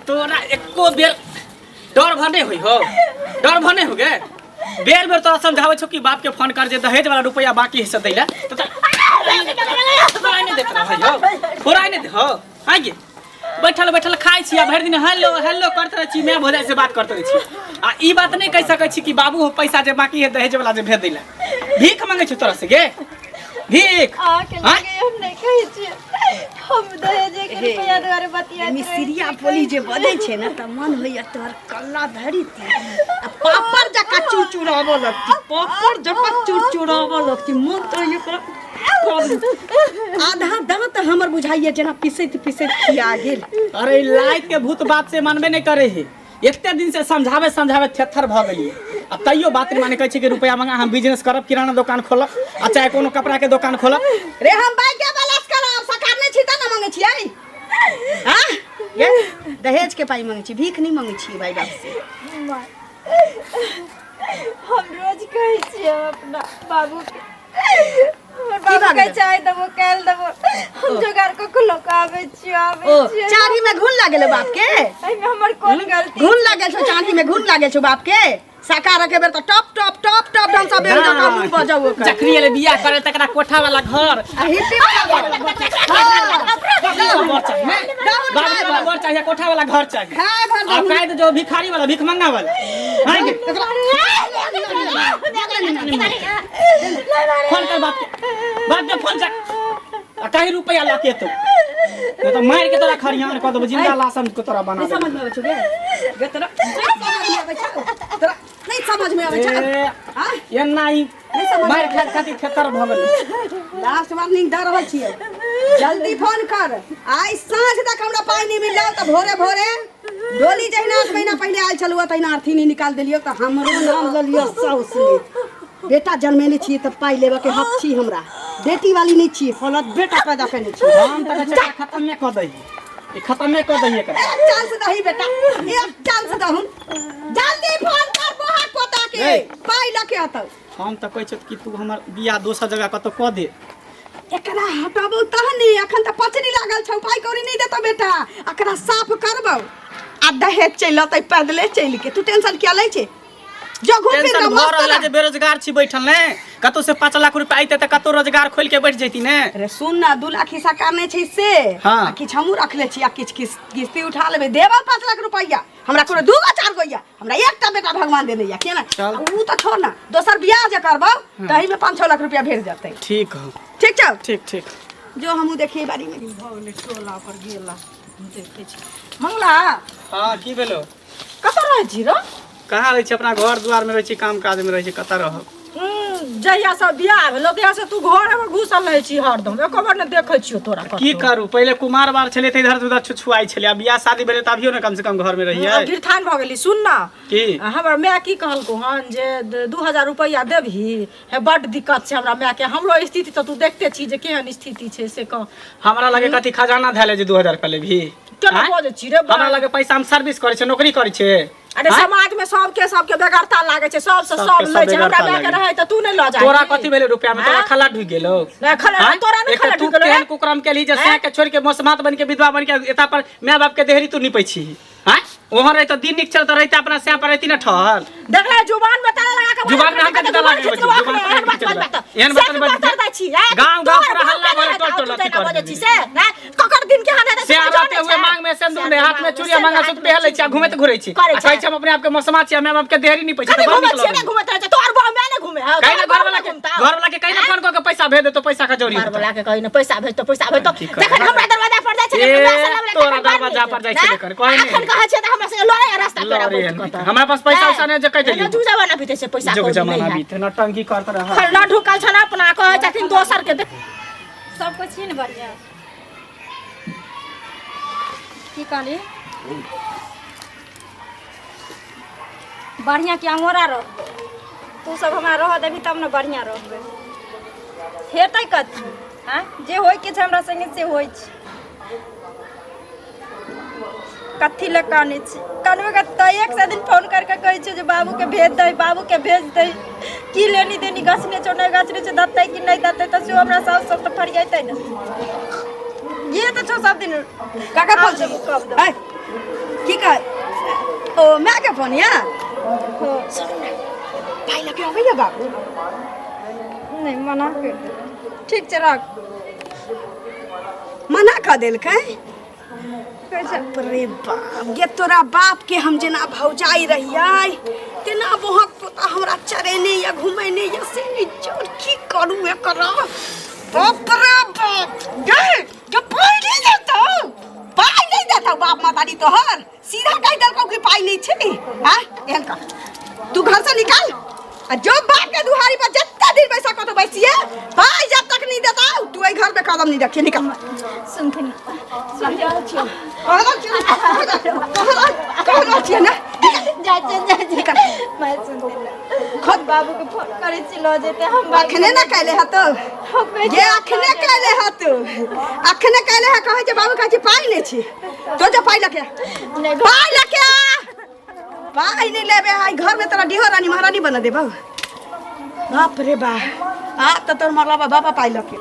तोरा एको बेर डर भने हुई हो डर भने हो गे बेर बेर तोरा समझावे छो कि बाप के फोन कर जे दहेज वाला रुपया बाकी हिस्सा दैला तो थोड़ा नहीं देत भाई हो थोड़ा नहीं दे हो हां गे बैठल बैठल खाई छी भर दिन हेलो हेलो करते रह छी मैं भोजाई से बात करते रह छी आ ई बात नहीं कह सकै छी कि बाबू पैसा जे बाकी है दहेज वाला जे भेज दैला भीख मांगे छ तोरा से गे भीख हम नहीं कहै छी हम दहेज के रुपया द्वारे बतिया मिस्त्रिया बोली जे बदै छै न त मन होइया तोर कल्ला धरी आ पापड़ जका चुरचुराबो लगती पापड़ जका चुरचुराबो लगती मन तो एकरा आधा दांत हमर बुझाइए जना पिसैत पिसैत खिया गेल अरे लाइट के भूत बात से मानबे नहीं करे है एकते दिन से समझावे समझावे थेथर भ गेलिए अब तैयो बात माने कहै छै कि रुपया मंगा हम बिजनेस करब किराना दुकान खोलब आ चाहे कोनो कपड़ा के दुकान खोलब रे हम बाई के बलास करब सरकार ने छी त न मांगे छी आई हां ये दहेज के पाई मांगे छी भीख नहीं मांगे छी भाई बाप से हम रोज कहै छी अपना बाबू के बाबू के चाय दबो काल दबो हम जोगार को खुलकावे छी आवे छी चारी में घुन लागल बाप के एई में हमर कोन गलती घुन लागल छ चांदी में घुन लागल छ बाप के साकार के बेर त टप टप टप टप ढंग से बेर का मुंह बजाओ कर जकरी ले बियाह करे तकरा कोठा वाला घर आ हिप्पी वाला बाबू वाला घर चाहिए कोठा वाला घर चाहिए हां भर आ कायद जो भिखारी वाला भीख मंगा वाला हां फोन कर बाप के फोन कर आ कहीं रुपया लाके तो नहीं तो मार के तोरा खरियान क दब जिंदा लाशम को तोरा बना दे समझ में आवे छ गे तोरा नहीं समझ में आवे छ हां ये नहीं मार खातिर खेतर भ गेल लास्ट वार्निंग द रहल छिए जल्दी फोन कर आई सांझ तक हमरा पाई नहीं मिल त भोरे भोरे डोली जहिना 8 महीना पहले आइल छलुआ तहिना अर्थी नहीं निकाल देलियो त हमरो नाम ल लियो साउस ने बेटा जन्मेले छी त पाई लेबे के हक छी हमरा बेटी वाली नहीं छी फलत बेटा पैदा करने छी हम त खत्म में क दई ई खत्म में क दई एकर चांस दही बेटा एक चांस दहु जल्दी फोन कर बहा पोता के पाई लके आतौ हम त कहै छ कि तू हमर बियाह दोसर जगह कतो क दे एकरा हटाबो तहनी अखन त पचनी लागल छ पाई कौड़ी नहीं देता बेटा एकरा साफ करबो आ दहेज चलतै पैदले चल के तू टेंशन क्या लै छै जो घूम फिर के घर वाला जे बेरोजगार छी बैठल ने कतो से 5 लाख रुपया आइते त कतो रोजगार खोल के बैठ जैती ने अरे सुन ना 2 लाख हिस्सा करने छै से हाँ। किछ हमू रखले छी आ किछ किस्ती उठा लेबे देबा 5 लाख रुपया हमरा कोनो 2 गो 4 गो या हमरा एकटा बेटा भगवान देने या केना ऊ त छोड़ ना दोसर बियाह जे करबो तही में 5-6 लाख रुपया भेट जातै ठीक हो ठीक छौ ठीक जो हमू देखिए बारी में भगले टोला पर गेला देखे छी मंगला हां की भेलो कत रह छी रो कहाँ रही अपना घर द्वार में रही काम काज में रही कत रह जहिया सब बियाह भेलो तहिया से तू घर में घुसल रहे छी हरदम एको बार न देखै छियो तोरा की करू पहले कुमार बार छले त इधर उधर छुछुआई छले अब बियाह शादी भेले त अभियो न कम से कम घर में रहिए अब गिरथान भ गेली सुन ना की हमर माय की कहलको हन जे 2000 रुपया देबही हे बड दिक्कत छै हमरा माय के हमरो स्थिति त तू देखते छी जे केहन स्थिति छै से कह हमरा लगे कथि खजाना धैले जे 2000 रुपया लेबही केना बोले छी रे हमरा लगे पैसा हम सर्विस करे छै नौकरी करे छै अरे समाज में सबके बेगरता लागे छै सब से सब ले छै हमरा माय के रहे त तू नहीं ल जा तोरा कथि भेले रुपया में तोरा खला ढुक गेलो नहीं खला तोरा नहीं खला ढुक गेलो केहन कुकरम के ली जे से के छोड़ के मौसमात बन के विधवा बन के एता पर माय बाप के देहरी तू निपै छी हां ओहर रही तो दिन निकल तो रहते अपना से पर रहती न ठहर देख ले जुबान में ताला लगा के जुबान में हम के ताला लगा के जुबान में एहन बात बता छी गांव गांव पूरा हल्ला भरे टोटो लती कर छी से ना ककर दिन के हाथ से आते हुए मांग में सिंदूर में हाथ में चूड़िया मांगा सुत पहले छी घूमे त घुरै छी कहै छी हम अपने आप के मौसमा छी माय बाप के देहरी नहीं पैसा तो घूमे छी घूमे त तोर बा में न घूमे कहीं ना घर वाला के कहीं ना फोन के पैसा भेज दे तो पैसा का जरूरी घर वाला के कहीं ना पैसा भेज तो देखन हमरा दरवाजा पर जाय छै तोरा दरवाजा पर जाय छै लेकर कोई नहीं अखन कहा छै त हमरा से लड़ाई रास्ता पर हमरा पास पैसा उसा ने जे कह देलियो जो जमाना बीते से पैसा जो जमाना बीते न टंकी करत रह खरना ढुकल छ ना अपना कहै छथिन दोसर के सब कुछ छी न बढ़िया की कहली बढ़िया कि अमोरा रह तू सब हमरा रह देबी तब न बढ़िया रहबे हेतै कथी हां जे होय के छै हमरा संगे से होय छै कथी ले काने छै कानवे का त एक से दिन फोन करके कहै छै जे बाबू के भेज दे की लेनी देनी गछने छोने गछने छै दत्तै कि नहीं दत्तै त से हमरा सब त फरियाइतै न ये तो छो सब दिन काका बोल छै ए की ओ मैं के फोन या भाई लगे हो भैया बाबू नहीं मना कर दे। ठीक छै रख। मना कर देल कहीं कैसे रे बाप ये तोरा बाप के हम जेना भौजाई रहियै तेना वहाँ पोता हमरा चरेने या घुमेने या से इज्जत की करू एकरा बाप रे बाप गे जो पाई नहीं देता बाप मातारी तोहर सीधा कह देल को कि पाई नहीं छै हां एहन का तू घर से निकाल आ जो बाप के दुहारी पर जितना दिन पैसा को तो बैसिए भाई जब तक नहीं देता तू ए घर में कदम नहीं रखिए निकल सुनथिन कहलो छिए ना जा मैं सुनथिन खुद बाबू के फोन करे छी ल जेते हम अखने ना कहले ह तो ये अखने कहले ह तो अखने कहले ह कहे जे बाबू कहे पाई नहीं छी तो जो पाई लके पाई लके पाई नहीं लेबे आई घर में तोरा डिहो रानी महारानी बना दे बाबू बाप रे बा आ तो तोर मरला बाबा पाई लके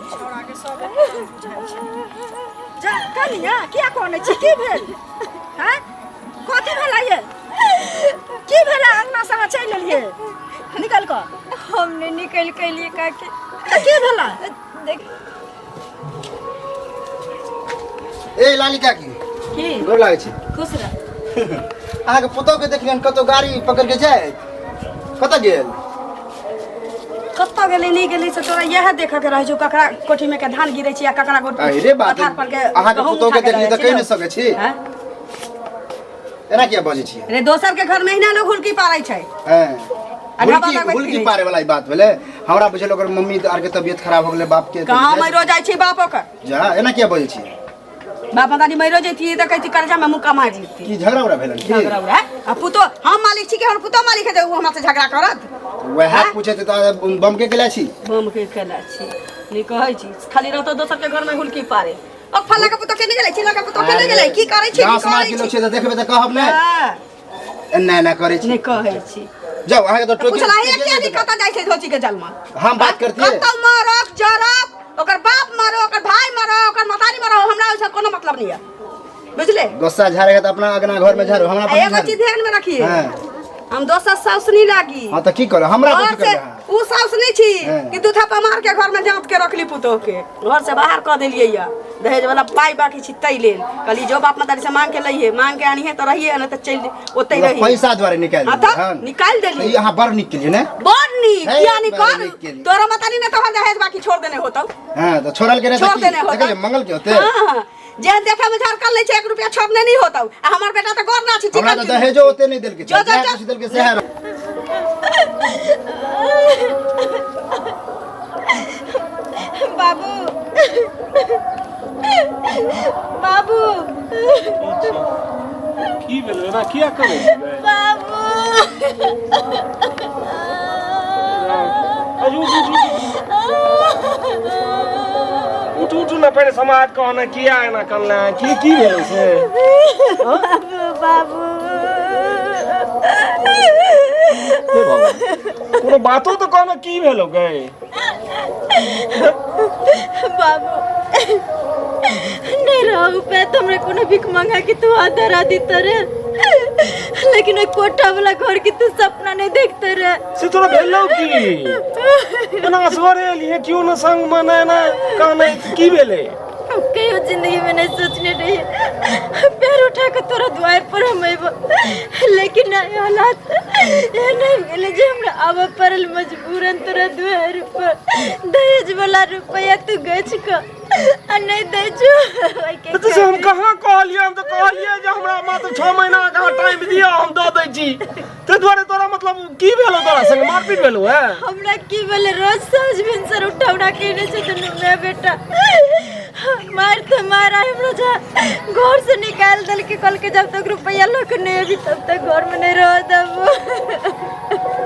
जा कनिया क्या कोने छी की भेल हां कथि भेला ये की भेला अंगना संग चल लेलिए निकल को हमने निकल के लिए काके त की भेला देख ए लालिका की गोर लागै छी खुश रह अहाँ के पुतौ के देखलियन कतो गाड़ी पकड़ के जाए कत गेल कत्ता गेले नहीं गेले से तोरा यह देख के रह जो ककरा कोठी में के धान गिरै छी या ककरा गोट अरे बात अहाँ के पुतौ के देखली त कहि न सकै छी हां एना किया बजै छी रे दोसर के घर में हिना लोग हुलकी पारै छै हां हुलकी पारे वाला बात भेले हमरा बुझल ओकर मम्मी आर के तबियत खराब हो गेले बाप के कहां मरो जाय छी बाप ओकर जा एना किया बजै छी बाप दादी मरो जैती त कहती कर्जा में मुक्का मार लेती की झगड़ा उड़ा भेलन की झगड़ा उड़ा आ पुतो हम मालिक छी के हम पुतो मालिक है वो हमरा से झगड़ा करत वह पूछे त बम के केला छी बम के केला छी नी कहै छी खाली रहतो दोसर के घर में हुलकी पारे ओ फल्ला के पुतो के नहीं गेलै छिला के पुतो के नहीं गेलै की करै छी गांव समाज के लोग छै त देखबे त कहब नै एना एना करै छी नहीं कहै छी जाओ अहाँ के तो टोकी पूछला है क्या नहीं कता जाय छै धोची के जल में हम बात करती है कता मारक जरक ओकर बाप मारो ओकर भाई मारो ओकर मातारी मारो हमरा ओइसे कोनो मतलब नहीं है बुझले गोस्सा झाड़ेगा त अपना अगना घर में झाड़ो हमरा एगो चीज ध्यान में रखिए हम दोसर साउस नहीं लागी हां त की करे हमरा घर कथि से करे उ साउस नहीं छी कि दू थप्पा मार के घर में जांत के रखली पुतो के घर से बाहर क देलिए या दहेज वाला पाई बाकी छी तै लेल कहली जो बाप मातारी से मांग के लइए मांग के आनी है त रहिए न त चल ओतै रही पैसा द्वारा निकाल निकाल देली यहां बड़ निक केलिए ने बड़ निक किया निकाल तोरा मातारी ने तो दहेज बाकी छोड़ देने होतौ हां त छोड़ल के ने छोड़ देने होतौ देखले मंगल के होते हां जे देखा में झारकल ले 1 रुपया छोड़ने नहीं होतौ आ हमर बेटा त गोर ना छी हमरा त दहेजो होते नहीं देल के जो कुछ देल के शहर बाबू बाबू की भेलै ना किया करे बाबू उठ ना पहले समाज कहना किया है ना करना की भेलै से बाबू कोनो बातो तो कहना की भेलो गए बाबू नहीं रहो पे तुमरे कोनो भिख मांगा कि तू आदरा दी तरे लेकिन ओइ कोठा वाला घर की तू सपना नहीं देखते रे से तोरा भेलो की ना सवरे लिए क्यों ना संग मनाना कहना की भेले कहियो जिंदगी में नहीं सोचने रही पैर उठा के तोरा द्वार पर हम आइबो लेकिन ना हालात ये नहीं मिले जे हमरा आवे परल मजबूरन तोरा द्वार पर दहेज वाला रुपया तू गछ का आ नहीं दे जो तो से हम कहां कहलिए हम तो कहलिए जे हमरा मात्र 6 महीना का टाइम दियो हम दे दै छी ते द्वारे तोरा मतलब की भेलो तोरा संग मारपीट भेलो है हमरा की बोले रोज साँझ भिनसर उठौना केने छै दुनु मैं बेटा मार तो मारा हमरा जा घर से निकाल दल के कल के जब तक रुपया लोक नहीं अभी तब तक घर में नहीं रह देबो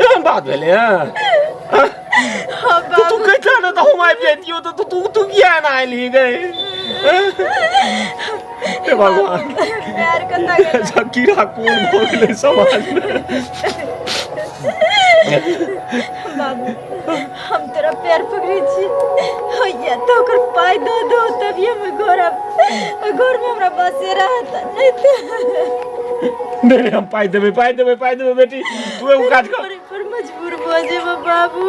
एहन बात भेले हां तू कहता ना तो हम आबि जैतियो तो तू किया ना आइली गए हे भगवान प्यार करता कीड़ा कौन भोगले समाज में बाबू हम तेरा पैर पकड़ी छी या तो ओकर पाई दो तभी हम घर में हमरा बसे रहता नहीं तो नहीं हम पाई देबे बेटी तू एगो काज कर पर मजबूर भ जेबो बाबू।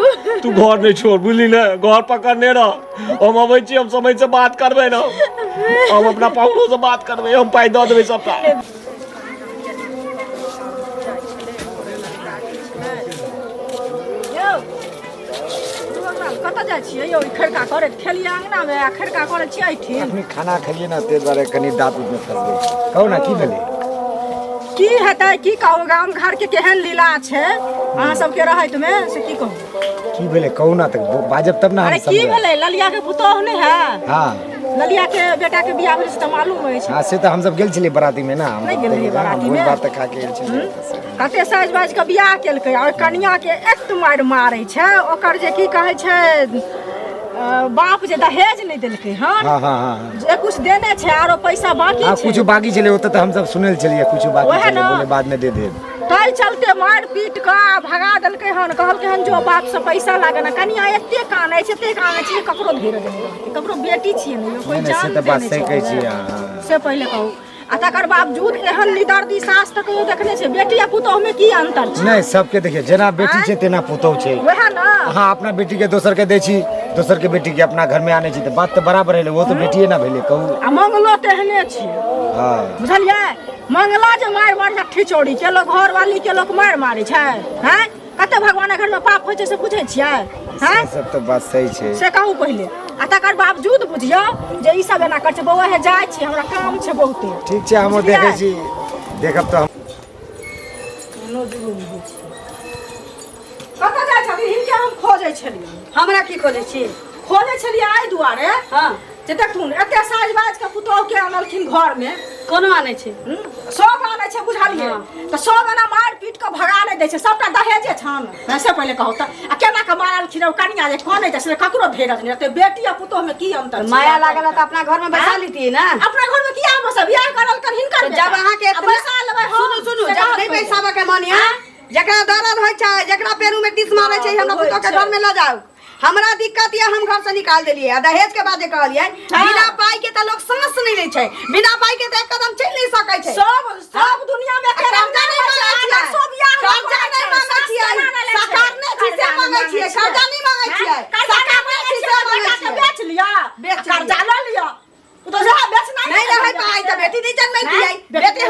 तू घर नहीं छोड़ बुझली ना घर पकड़ने रह हम अबै छी हम समय से बात करबे ना हम अपना पाहुनो से बात करबे हम पाई दऽ देबे सबटा कतऽ जाइ छियै यौ खड़का करे खेलिए अंगना में खड़का करे छियै ठीक अखनी खाना खेलिए ना ते दुआरे कनी दांत में फंस गई कहू ना की भेलै की हेतै की कहू गाम घर के केहन लीला छै अहाँ सबके रहैत में से की कहू की भेलै कहू ना तक बाजब तब ना अरे हम की समझब भेलै ललिया के पुतोह नहीं है हां ललिया के बेटा के बियाह भेल त मालूम है हां से तो हम सब गेल छलिए बराती में ना हम नहीं गेल रहिए बराती में। बात तक खा के गेल छलिए कते साज बाज के बियाह केलकै और कनिया के एक मार मारै छै ओकर जे की कहै छै बाप जे दहेज नहीं देलकै हन हां हां हां जे कुछ देने छै आरो पैसा बाकी हां छै कुछ बाकी छले ओत त हम सब सुनल छलिए कुछ बाकी ओहे छले ना। बोले बाद में दे देब ताहि चलते मार पीट के भगा देलकै हन कहलकै हन जो बाप से पैसा लागे ना कनिया एते कानै छै ककरो धीरे देने ककरो बेटी छियै ने कोई नहीं से जान तो बात देने सही छै। कहै छी हां से पहले कहू आ तकर बावजूद एहन निदर्दी सास तक देखने छै बेटी आ पुतोह में की अंतर छै नहीं सबके देखिए जेना बेटी छै तेना पुतौह छै वएह ना अहाँ अपना बेटी के दोसर के दै छी दोसर के बेटी के अपना घर में आने छी त बात तो बराबर है वो तो बेटिए ना भेले कहू आ मंगलो तेहने छियै हां बुझलियै मंगला जे मार मार ठिचौड़ी के लोग घर वाली के लोग मार मारै छै हैं कते भगवान घर में पाप होइ छै से बुझै छियै हैं सब तो बात सही छै से कहू पहले आ तकर बावजूद बुझियो जे ई सब एना कर छै बौआ हे जाइ छी हमरा काम छै बहुते ठीक छै हम देखै छी देखब तो हम कतऽ जाइ छथि हिनके हम खोजै छलियै हमरा की खोजै छी? खोजै छलियै आइ दुआरे हाँ जे देखथुन एते साज बाज के पुतोह के आनलखिन घर में कोनो आनै छै? सब आनै छै बुझलियै तऽ सब एना मार पीट के भगा नहि दै छै सबटा दहेजे छन वैसे पहले कहू तऽ आ केना के मारलखिन ओ कनिया जे कनै छै से ककरो धेरज नहि रहतै बेटी आ पुतोह में की अंतर छै माया लागल त अपना घर में बैसा लीतियै ना। अपना घर में किया बस बियाह करल कर हिनकर तो जब अहाँ के बेटा। आ बैसा लेबै हम सुनू सुनू जब नहीं बैसाबे के मन है जकरा दर्द होइ छै जकरा पेरू में टिस मारै छै हमरा पुतो के घर में ल जाओ हमरा दिक्कत ये हम घर से निकाल देलिए आ दहेज के बाद जे कहलिए बिना पाई के त लोग सांस नहीं ले छै बिना पाई के त एक कदम चल नहीं सकै छै सब दुनिया में कर्जा नहीं मांगै छियै सब बियाह कर्जा नहीं मांगै छियै सरकार ने चीजे मांगै छियै कर्जा नहीं मांगै छियै सरकार ने चीजे मांगै छियै बेच लिया बेच कर्जा ले लिया तो जा बेचना नहीं रहे पाई त बेटी नहीं जन्मै दियै बेटी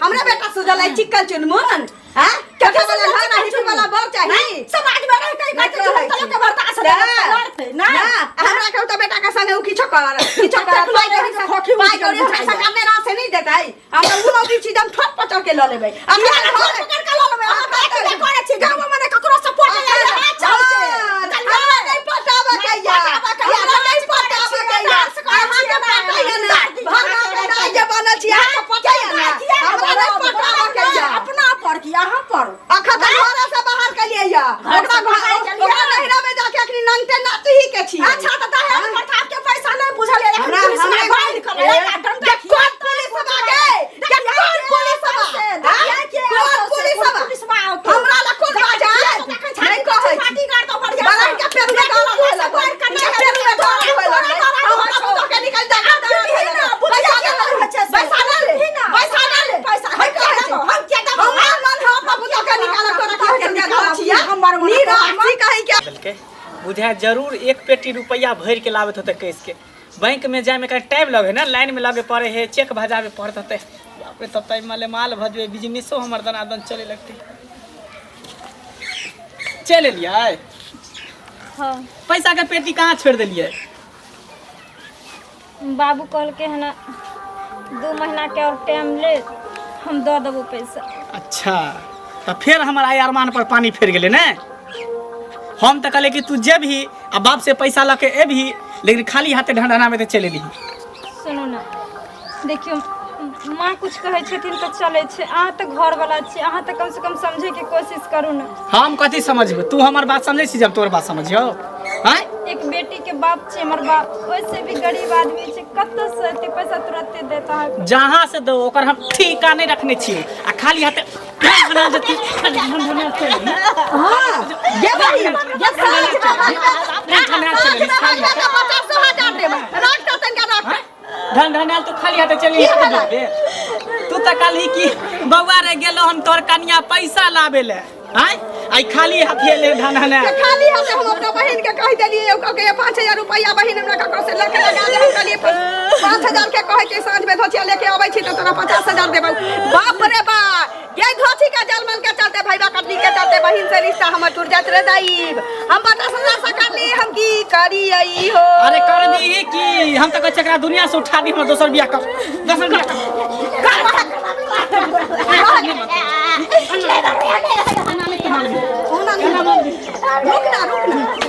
हमरा बेटा सुजल है चिकन चुनमुन हां कथा वाला घर ना हिपी वाला बर चाहिए समाज में रह के कहते के बर्दाश्त लड़ते ना हमरा के तो बेटा के संगे उ किछो कर पाई करे सरकार ने राशि नहीं देतै हम उनो भी चीज हम ठप पटक के ल लेबै अपना घर पकड़ के ल लेबै हम बात के करे छी गांव में ककरो सपोर्ट नहीं चलते नहीं पटावा कहिया नहीं पटावा कहिया अहाँ के पटाइए ना भगवान के नाम जे बनल छी अहाँ के पटाइए ना हमरा नहीं पटावा कहिया अपना पर की यहाँ पर अखन त घर से बाहर के लिए या ओकरा नहिरा में जाके अखनी नंगते नाती ही के छी अच्छा तो दहेज प्रथा के पैसा नहीं बुझल है हमरा गाइड करे जे कौन पुलिस बा गए जे कौन पुलिस बा कौन पुलिस बा हमरा ला कोन बाजा नहीं कहै पार्टी कर तो बढ़िया बड़ा के पेड़ में गाला होय लगा के पेड़ में गाला होय लगा हमरा तो के निकल जा पैसा ले पैसा है कहै छी हम क्या दबो हमरा मन हम बाबू तो के निकाल कर के गाला छिया हमर मन नी राखी कहि के देलकै बुझाय जरूर एक पेटी रुपया भर के लाबत होते कैस के बैंक में जाए में कहीं टाइम लगे ना लाइन में लगे पड़े है चेक भजावे पड़त होते बाप रे तब तक माले माल भजवे बिजनेसो हमर दनादन चले लगते चले लिया हाँ पैसा के पेटी कहाँ छोड़ दिलिए बाबू कहल के है ना 2 महीना के और टाइम ले हम दे देबो पैसा। अच्छा तो फिर हमारा आई अरमान पर पानी फिर गए ने हम तो कहले कि तू जे भी आ बाप से पैसा लके ए भी लेकिन खाली हाथे ढंढना में तो चले ली सुनो ना देखियो माँ कुछ कहे छथिन तो चले छे अहाँ तो घर वाला छी अहाँ तो कम से कम समझे के कोशिश करू ना। हम कथी समझबे तू हमार बात समझे छी जब तोर बात समझियो हैं एक बेटी के बाप छे हमर बाप वैसे भी गरीब आदमी छे कत्तो से एते पैसा तुरंते देता है जहाँ से दो ओकर हम ठिका नहीं रखने छी आ खाली हाथे ढंढना जती ढंढना चली हां ये भाई ये ढंढना चली खाली हाथे 50,000 देबे राख तन का राख ढंढना तो खाली हाथे चली हाथ दे तू तो कहली कि बउआ रे गेलो हन तोर कनिया पैसा लावे ले हैं आई खाली हाथे ले धनने खाली हाथे हम अपना बहन के कह देलिए ओकर के 5000 रुपया बहन हमरा ककरो से लगा दे हम कहलिए 5000 के कहे के साँझ में धोचिया लेके आबै छी त तोरा 50000 देबौ बाप रे बा ये धोची का जलमल के चलते भाईबा कटनी के चलते बहन से रिश्ता हमर टूट जात रे दाईब हम 50000 से करली हम की करी आई हो अरे कर दी की हम तो कह छकरा दुनिया से उठा दी हम दोसर बियाह कर दोसर बियाह रुक ना